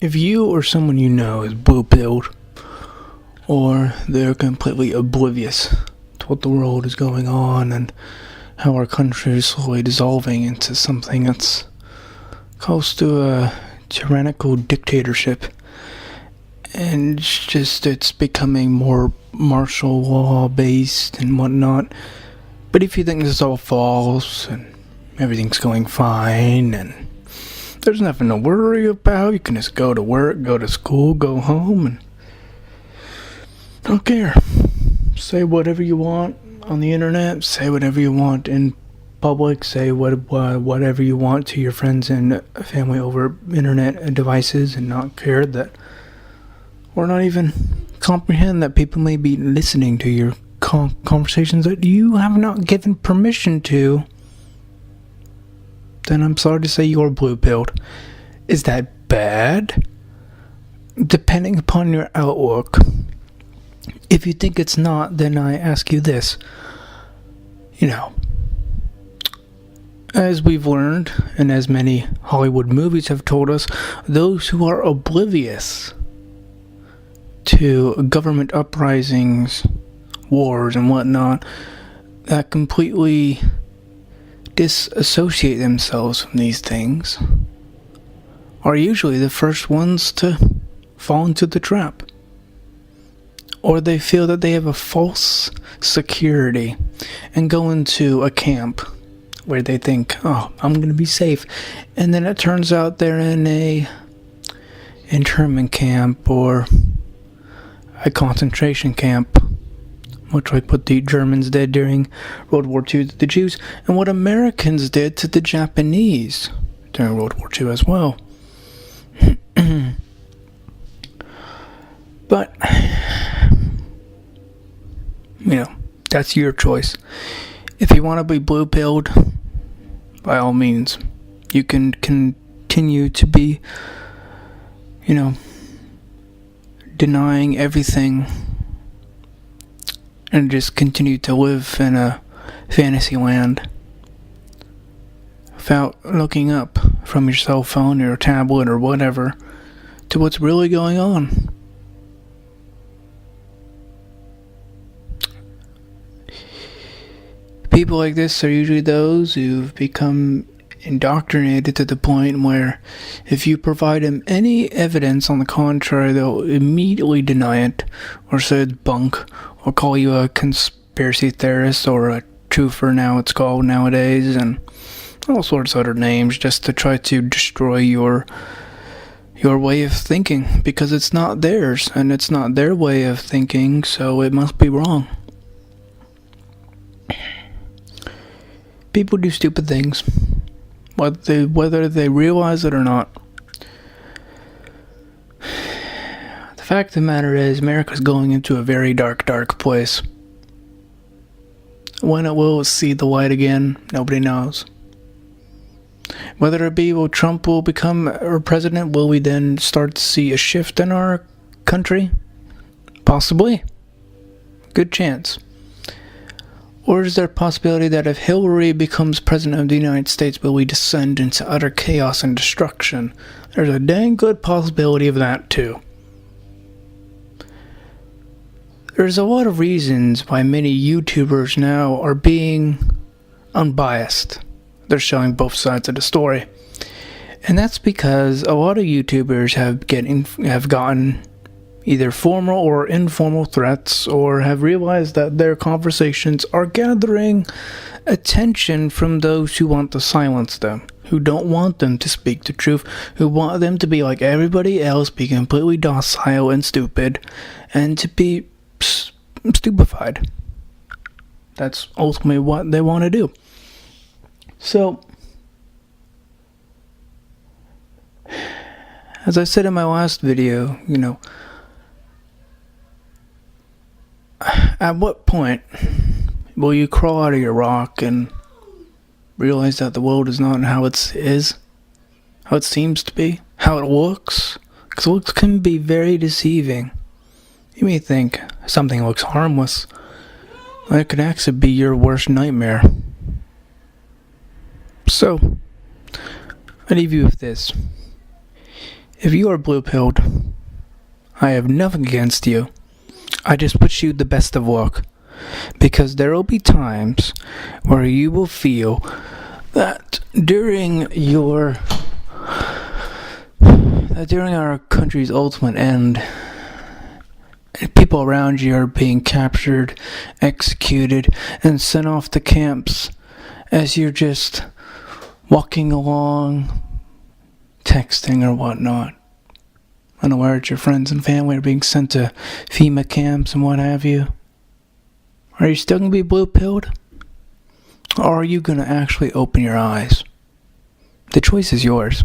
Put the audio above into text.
If you or someone you know is blue-pilled, or they're completely oblivious to what the world is going on and how our country is slowly dissolving into something that's close to a tyrannical dictatorship, and it's becoming more martial law based and whatnot. But if you think this is all false and everything's going fine and there's nothing to worry about, you can just go to work, go to school, go home, and don't care. Say whatever you want on the internet, say whatever you want in public, say whatever you want to your friends and family over internet devices, and not care that, or not even comprehend that people may be listening to your conversations that you have not given permission to, then I'm sorry to say you're blue-pilled. Is that bad? Depending upon your outlook. If you think it's not, then I ask you this. As we've learned, and as many Hollywood movies have told us, those who are oblivious to government uprisings, wars, and whatnot, that completely disassociate themselves from these things, are usually the first ones to fall into the trap. Or they feel that they have a false security and go into a camp where they think, oh, I'm going to be safe. And then it turns out they're in a internment camp or a concentration camp, much like what the Germans did during World War II to the Jews, and what Americans did to the Japanese during World War II as well. But, that's your choice. If you want to be blue-pilled, by all means, you can continue to be, denying everything and just continue to live in a fantasy land without looking up from your cell phone or your tablet or whatever to what's really going on. People like this are usually those who've become indoctrinated to the point where if you provide them any evidence on the contrary, they'll immediately deny it, or say it's bunk, or call you a conspiracy theorist, or a truther now it's called nowadays, and all sorts of other names, just to try to destroy your way of thinking, because it's not theirs, and it's not their way of thinking, so it must be wrong. People do stupid things, whether they realize it or not. The fact of the matter is, America's going into a very dark, dark place. When it will see the light again, nobody knows. Whether it be will Trump will become our president, will we then start to see a shift in our country? Possibly. Good chance. Or is there a possibility that if Hillary becomes president of the United States, will we descend into utter chaos and destruction? There's a dang good possibility of that too. There's a lot of reasons why many YouTubers now are being unbiased. They're showing both sides of the story. And that's because a lot of YouTubers have gotten either formal or informal threats, or have realized that their conversations are gathering attention from those who want to silence them, who don't want them to speak the truth, who want them to be like everybody else, be completely docile and stupid, and to be stupefied. That's ultimately what they want to do. So, as I said in my last video, at what point will you crawl out of your rock and realize that the world is not how it is, how it seems to be, how it looks? Because looks can be very deceiving. You may think something looks harmless, but it could actually be your worst nightmare. So, I leave you with this. If you are blue-pilled, I have nothing against you. I just wish you the best of luck. Because there will be times where you will feel that during our country's ultimate end, people around you are being captured, executed, and sent off to camps as you're just walking along, texting or whatnot. Unaware that your friends and family are being sent to FEMA camps and what have you. Are you still going to be blue-pilled? Or are you going to actually open your eyes? The choice is yours.